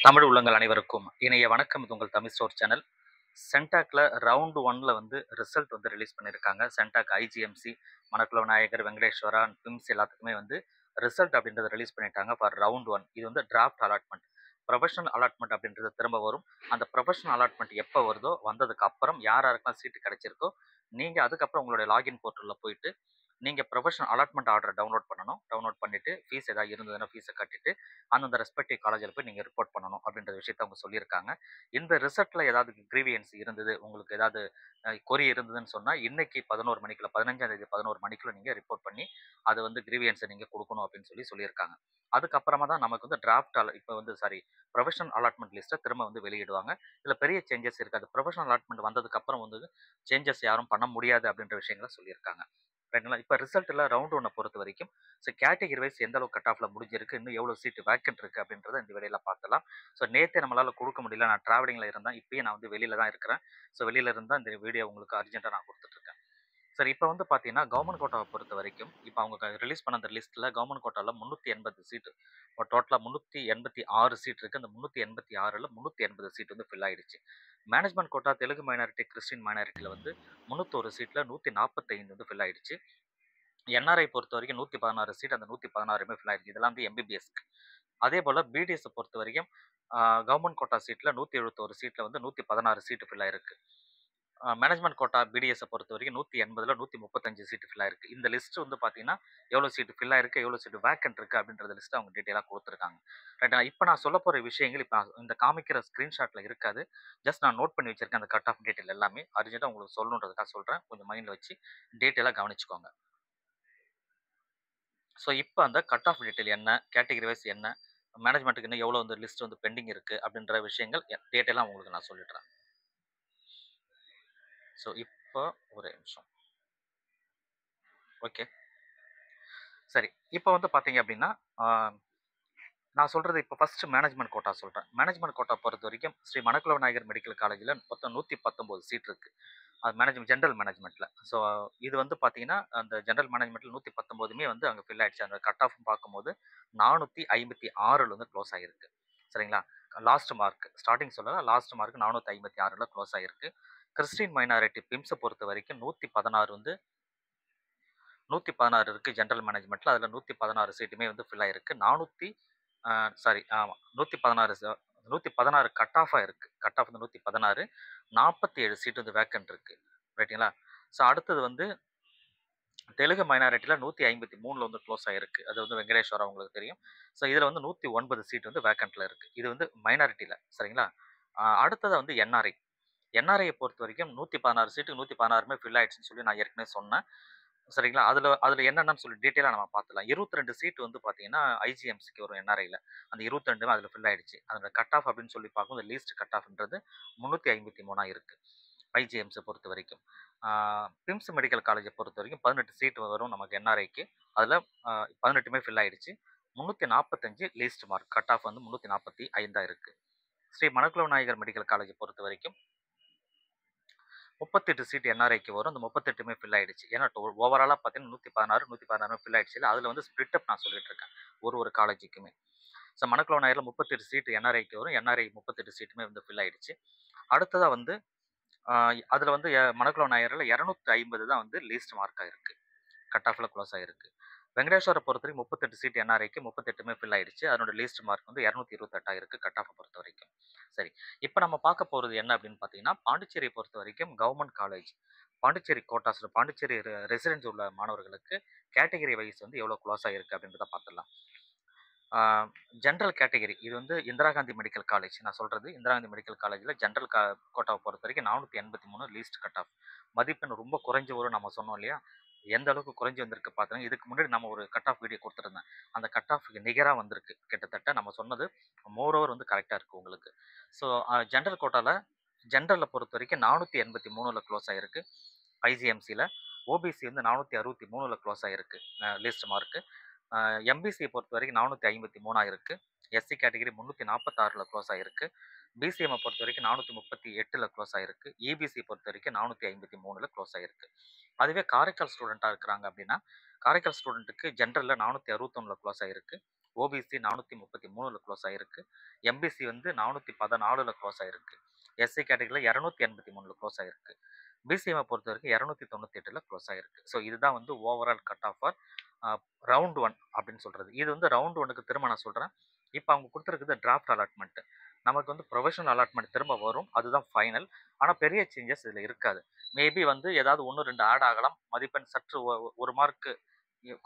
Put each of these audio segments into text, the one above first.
தமிழ் உள்ளங்கள் அனைவருக்கும் இணைய வணக்கம். இது உங்கள் தமிழ் ஸ்டோர் சேனல். சென்டாக்ல ரவுண்ட் ஒன்ல வந்து ரிசல்ட் வந்து ரிலீஸ் பண்ணியிருக்காங்க. CENTAC IGMC, Manakula Vinayagar, Venkateswara, PIMS எல்லாத்துக்குமே வந்து ரிசல்ட் அப்படின்றத ரிலீஸ் பண்ணிட்டாங்க ஃபார் ரவுண்ட் ஒன். இது வந்து டிராஃப்ட் அலாட்மெண்ட். ப்ரொஃபஷனல் அலாட்மெண்ட் அப்படின்றது திரும்ப வரும். அந்த ப்ரொஃபஷனல் அலாட்மெண்ட் எப்போ வருதோ வந்ததுக்கு அப்புறம் யார் யாருக்கெல்லாம் சீட்டு கிடைச்சிருக்கோ நீங்கள் அதுக்கப்புறம் உங்களுடைய லாகின் போர்ட்டலில் போயிட்டு நீங்கள் ப்ரொஃபஷனல் அலாட்மெண்ட் ஆர்டர் டவுன்லோட் பண்ணணும். டவுன்லோட் பண்ணிவிட்டு ஃபீஸ் ஏதாவது இருந்ததுன்னா ஃபீஸை கட்டிட்டு அந்தந்த ரெஸ்பெக்டிவ் காலேஜில் போய் நீங்கள் ரிப்போர்ட் பண்ணணும் அப்படின்ற விஷயத்த அவங்க சொல்லியிருக்காங்க. இந்த ரிசல்ட்டில் ஏதாவது கிரீவியன்ஸ் இருந்தது, உங்களுக்கு ஏதாவது கொரி இருந்ததுன்னு சொன்னால் இன்னைக்கு 11 மணிக்குள்ள 15ஆம் தேதி 11 மணிக்குள்ள நீங்கள் ரிப்போர்ட் பண்ணி அது வந்து கிரீவியன்ஸை நீங்கள் கொடுக்கணும் அப்படின்னு சொல்லியிருக்காங்க. அதுக்கப்புறமா தான் நமக்கு வந்து டிராஃப்ட் இப்போ வந்து ப்ரொஃபஷனல் அலாட்மெண்ட் லிஸ்ட்டை திரும்ப வந்து வெளியிடுவாங்க. இதில் பெரிய சேஞ்சஸ் இருக்காது. ப்ரொஃபஷனல் அலாட்மெண்ட் வந்ததுக்கு அப்புறம் வந்து சேஞ்சஸ் யாரும் பண்ண முடியாது அப்படின்ற விஷயங்களை சொல்லியிருக்காங்க. ரைட்டுங்களா? இப்போ ரிசல்ட்டில் ரவுண்ட் ஒன்னை பொறுத்த வரைக்கும் கேட்டகரி வைஸ் எந்த அளவுக்கு கட் ஆஃபில் முடிஞ்சிருக்கு, இன்னும் எவ்வளோ சீட்டு வேக்கன்ட் இருக்குது அப்படின்றத இந்த வேலையில் பார்க்கலாம். நேற்றே நம்மளால் கொடுக்க முடியல, நான் ட்ராவலிங்கில் இருந்தேன். இப்போயும் நான் வந்து வெளியில் தான் இருக்கிறேன். வெளியில் இருந்தால் இந்த வீடியோ உங்களுக்கு அர்ஜென்ட்டாக நான் கொடுத்துட்ருக்கேன். இப்போ வந்து பார்த்தீங்கன்னா கவர்மெண்ட் கோட்டாவை பொறுத்த வரைக்கும் இப்போ அவங்க ரிலீஸ் பண்ண அந்த லிஸ்ட்டில் கவர்மெண்ட் கோட்டாவில் 380 சீட்டு, டோட்டலாக 386 சீட் இருக்குது. அந்த 386ல் 380 சீட் வந்து ஃபில் ஆகிடுச்சு. Management quota Telugu minority, christian மைனாரிட்டியில் வந்து 301 சீட்டில் 145 வந்து ஃபில் ஆகிடுச்சு. என்ஆர்ஐ பொறுத்த வரைக்கும் 116 சீட், அந்த 116மே ஃபில் ஆயிடுச்சு. இதெல்லாம் வந்து எம்பிபிஎஸ்க்கு. அதே போல் பிடிஎஸை பொறுத்த வரைக்கும் கவர்மெண்ட் கோட்டா சீட்டில் 171 சீட்டில் வந்து 116 சீட்டு ஃபில் ஆயிருக்கு. மேனேஜ்மெண்ட் கோட்டா பிடிஎஸை பொறுத்த வரைக்கும் 180ல் 135 சீட்டு ஃபில் ஆயிருக்கு. இந்த லிஸ்ட் வந்து பார்த்தீங்கன்னா எவ்வளோ சீட்டு ஃபில் ஆயிருக்கு, எவ்வளோ சீட்டு வேக்கன்ட் இருக்குது அப்படின்றத லிஸ்ட் அவங்க டீட்டெயிலாக கொடுத்துருக்காங்க. ரைட்டா? இப்போ நான் சொல்ல போகிற விஷயங்கள் இப்போ இந்த காமிக்கிற ஸ்க்ரீன்ஷாட்டில் இருக்காது. ஜஸ்ட் நான் நோட் பண்ணி வச்சிருக்கேன் அந்த கட் ஆஃப் டீட்டெயில் எல்லாமே. அர்ஜென்ட்டாக உங்களுக்கு சொல்லணுன்றதுக்காக சொல்கிறேன். கொஞ்சம் மைண்டில் வச்சு டீட்டெயிலாக கவனிச்சுக்கோங்க. இப்போ அந்த கட் ஆஃப் டீட்டெயில் என்ன, கேட்டகரி வைஸ் என்ன, மேனேஜ்மெண்ட்டுக்கு இன்னும் எவ்வளோ வந்து லிஸ்ட் வந்து பெண்டிங் இருக்குது அப்படின்ற விஷயங்கள் டீட்டெயிலாக உங்களுக்கு நான் சொல்லிடுறேன். இப்போ ஒரு நிமிஷம். ஓகே, சரி. இப்போ வந்து பார்த்தீங்க அப்படின்னா நான் சொல்கிறது இப்போ ஃபஸ்ட்டு மேனேஜ்மெண்ட் கோட்டா சொல்கிறேன். மேனேஜ்மெண்ட் கோட்டா பொறுத்த வரைக்கும் ஸ்ரீ மணக்குள விநாயகர் மெடிக்கல் காலேஜில் மொத்தம் 119 சீட் இருக்குது. அது ஜென்ரல் மேனேஜ்மெண்ட்டில். இது வந்து பார்த்தீங்கன்னா அந்த ஜென்ரல் மேனேஜ்மெண்ட்டில் 119மே வந்து அங்கே ஃபில் ஆகிடுச்சு. அந்த கட் ஆஃப் பார்க்கும்போது 456 வந்து க்ளோஸ் ஆகிருக்கு. சரிங்களா? லாஸ்ட் மார்க் ஸ்டார்டிங் சொல்லலாம், லாஸ்ட் மார்க் 456 க்ளோஸ் ஆகிருக்கு. கிறிஸ்டின் மைனாரிட்டி பிம்ஸை பொறுத்த வரைக்கும் 116 வந்து 116 இருக்குது ஜென்ரல் மேனேஜ்மெண்ட்டில். அதில் 116 சீட்டுமே வந்து ஃபில் ஆகிருக்கு. 116 கட் ஆஃபாக இருக்குது. கட் ஆஃப் வந்து 116, 47 சீட் வந்து வேக்கன்ட் இருக்குது. ரைட்டுங்களா? அடுத்தது வந்து தெலுங்கு மைனாரிட்டியில் 153 வந்து க்ளோஸ் ஆகிருக்கு. அது வந்து வெங்கடேஸ்வரா உங்களுக்கு தெரியும். இதில் வந்து 109 சீட் வந்து வேக்கண்ட்டில் இருக்குது. இது வந்து மைனாரிட்டியில். சரிங்களா? அடுத்தது வந்து என்ஆர்ஐ. என்ஆர்ஐயை பொறுத்த வரைக்கும் 116 சீட்டுக்கு 116மே ஃபில் ஆயிடுச்சுன்னு சொல்லி நான் ஏற்கனவே சொன்னேன். சரிங்களா? அதில் என்னென்னு சொல்லி டீட்டெயிலாக நம்ம பார்த்துலாம். 22 சீட் வந்து பார்த்தீங்கன்னா ஐஜிஎம்சிக்கு வரும் என்ஆர்ஐயில். அந்த 22மே அதில் ஃபில் ஆயிடுச்சு. அதோட கட் ஆஃப் அப்படின்னு சொல்லி பார்க்கும்போது லீஸ்ட் கட் ஆஃப்ன்றது 353 இருக்குது ஐஜிஎம்ஸை பொறுத்த வரைக்கும். பிம்ஸ் மெடிக்கல் காலேஜை பொறுத்த வரைக்கும் 18 சீட் வரும் நமக்கு என்ஆர்ஐக்கு. அதில் 18மே ஃபில் ஆயிடுச்சு. 345 லீஸ்ட் மார்க். கட் ஆஃப் வந்து 345 இருக்குது. ஸ்ரீ மணக்குள விநாயகர் மெடிக்கல் காலேஜை பொறுத்த வரைக்கும் 38 சீட் என்ஆர்ஐக்கு வரும். அந்த 38மே ஃபில் ஆயிடுச்சு. ஏன்னா ஓவராலாக பார்த்தீங்கன்னா 116 ஃபில் ஆயிடுச்சு. அதில் வந்து ஸ்பிளிட் அப் நான் சொல்லிட்டு இருக்கேன் ஒரு காலேஜுக்குமே. மணக்குள விநாயகரில் 38 சீட் என்ஆர்ஐக்கு வரும். என்ஆர்ஐ 38 சீட்டுமே வந்து ஃபில் ஆயிடுச்சு. அடுத்ததாக வந்து அதில் வந்து மணக்குள விநாயகரில் 250 தான் வந்து லீஸ்ட் மார்க்காக இருக்குது. கட் ஆஃபில் க்ளோஸ் ஆகிருக்கு. வெங்கடேஸ்வரை பொறுத்த வரைக்கும் 38 சீட் என்ஆர்ஐக்கு 38மே ஃபில் ஆயிடுச்சு. அதனோட லீஸ்ட் மார்க் வந்து 228 இருக்குது கட் ஆஃபை பொறுத்த வரைக்கும். சரி, இப்போ நம்ம பார்க்க போகிறது என்ன அப்படின்னு பார்த்தீங்கன்னா பாண்டிச்சேரியை பொறுத்த வரைக்கும் government college Pondicherry quotas, Pondicherry residence உள்ள மாணவர்களுக்கு கேட்டகரி வைஸ் வந்து எவ்வளோ க்ளோஸ் ஆகிருக்கு அப்படின்றத பார்த்துடலாம். ஜென்ரல் கேட்டகரி இது வந்து இந்திரா காந்தி மெடிக்கல் காலேஜ். நான் சொல்கிறது இந்திரா காந்தி மெடிக்கல் காலேஜில் ஜென்ரல் கோட்டாவை பொறுத்த வரைக்கும் 483 லீஸ்ட் கட் ஆஃப். மதிப்பெண் ரொம்ப குறைஞ்ச வரும் நம்ம சொன்னோம் இல்லையா? எந்த அளவுக்கு குறைஞ்சி வந்திருக்கு பார்த்தோன்னா இதுக்கு முன்னாடி நம்ம ஒரு கட் ஆஃப் வீடியோ கொடுத்துருந்தேன். அந்த கட் ஆஃப்க்கு நிகராக வந்திருக்கு கிட்டத்தட்ட. நம்ம சொன்னது மோரோவர் வந்து கரெக்டாக இருக்குது உங்களுக்கு. ஜென்ரல் கோட்டாவில் ஜென்ரலில் பொறுத்த வரைக்கும் 483ல் க்ளோஸ் ஆகிருக்கு ஐஜிஎம்சியில். ஓபிசி வந்து 463ல் க்ளோஸ் ஆகிருக்கு லீஸ்ட் மார்க்கு. எம்பிசியை பொறுத்த வரைக்கும் 453 ஆகிருக்கு. எஸ்சி கேட்டகரி 346ல் க்ளோஸ் ஆகிருக்கு. பிசிஎம்ஐ பொறுத்த வரைக்கும் 438ல் க்ளோஸ் ஆகிருக்கு. இபிசி பொறுத்த வரைக்கும் 453ல் க்ளோஸ் ஆகிருக்கு. அதுவே காரைக்கால் ஸ்டூடெண்ட்டாக இருக்கிறாங்க அப்படின்னா காரைக்கால் ஸ்டூடெண்ட்டுக்கு ஜென்ரலில் 461ல் க்ளோஸ் ஆகிருக்கு. ஓபிசி 433ல க்ளோஸ் ஆயிருக்கு. எம்பிசி வந்து 414ல க்ளோஸ் ஆயிருக்கு. எஸ்சி கேட்டகரியில 283ல க்ளோஸ் ஆயிருக்கு. பிசிஎம்ஐ பொறுத்தவரைக்கும் 298ல க்ளோஸ் ஆயிருக்கு. ஸோ இதுதான் வந்து overall cut off for round 1 அப்படின்னு சொல்றது. இது வந்து ரவுண்ட் 1க்கு திரும்ப நான் சொல்றேன். இப்போ அவங்க கொடுத்துருக்குது டிராஃப்ட் அலாட்மெண்ட். நமக்கு வந்து ப்ரொஃபஷனல் அலாட்மெண்ட் திரும்ப வரும். அதுதான் ஃபைனல். ஆனால் பெரிய சேஞ்சஸ் இதில் இருக்காது. மேபி வந்து ஏதாவது 1, 2 ஆட் ஆகலாம். மதிப்பெண் சற்று 1 மார்க்கு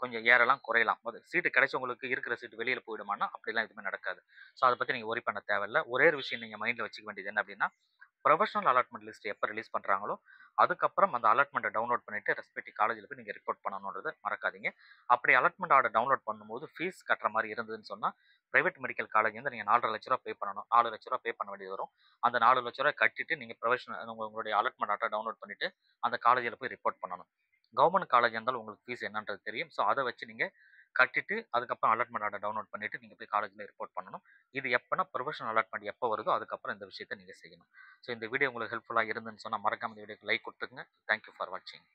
கொஞ்சம் ஏறலாம், குறையலாம். சீட்டு கிடைச்சவங்களுக்கு இருக்கிற சீட்டு வெளியில போயிடுமான்னா, அப்படிலாம் எதுவுமே நடக்காது. ஸோ அத பத்தி நீங்க வொரி பண்ண தேவையில்ல. ஒரே ஒரு விஷயம் நீங்க மைண்ட்ல வச்சுக்க வேண்டியது என்ன அப்படின்னா, ப்ரொஃபஷனல் அலாட்மெண்ட் லிஸ்ட் எப்ப ரிலீஸ் பண்றாங்களோ, அதுக்கப்புறம் அந்த அலாட்மெண்ட்ட டவுன்லோட் பண்ணிட்டு ரெஸ்பெக்டிவ் காலேஜ்ல போய் நீங்க ரிப்போர்ட் பண்ணணும்ன்றத மறக்காதீங்க. அப்படி அலாட்மெண்ட் ஆர்டர் டவுன்லோட் பண்ணும்போது ஃபீஸ் கட்டுற மாரி இருந்ததுன்னு சொன்னா, பிரைவேட் மெடிக்கல் காலேஜ் வந்து நீங்க ரூ. 4,50,000 பே பண்ணணும். ரூ. 4,00,000 பே பண்ண வேண்டியது வரும். அந்த ரூ. 4,00,000 கட்டிட்டு நீங்க உங்களுடைய அலாட்மெண்ட் ஆர்டர் டவுன்லோட் பண்ணிட்டு, அந்த காலேஜ்ல போய் ரிப்போர்ட் பண்ணணும். கவர்மெண்ட் காலேஜா இருந்தாலும் உங்களுக்கு ஃபீஸ் என்னன்றது தெரியும். ஸோ அத வச்சு நீங்க கட்டிட்டு, அதுக்கப்புறம் அலாட்மெண்ட் ஆர்டர் டவுன்லோட் பண்ணிட்டு, நீங்க போய் காலேஜ்ல ரிப்போர்ட் பண்ணணும். இது எப்பன்னா, ப்ரொஃபஷனல் அலாட்மெண்ட் எப்போ வருதோ, அதுக்கப்புறம் இந்த விஷயத்த நீங்க செய்யணும். ஸோ இந்த வீடியோ உங்களுக்கு ஹெல்ப்ஃபுல்லா இருந்துன்னு சொன்னா, மறக்காம இந்த வீடியோக்கு லைக் குடுத்துருங்க. தேங்க் யூ ஃபார் வாட்சிங்.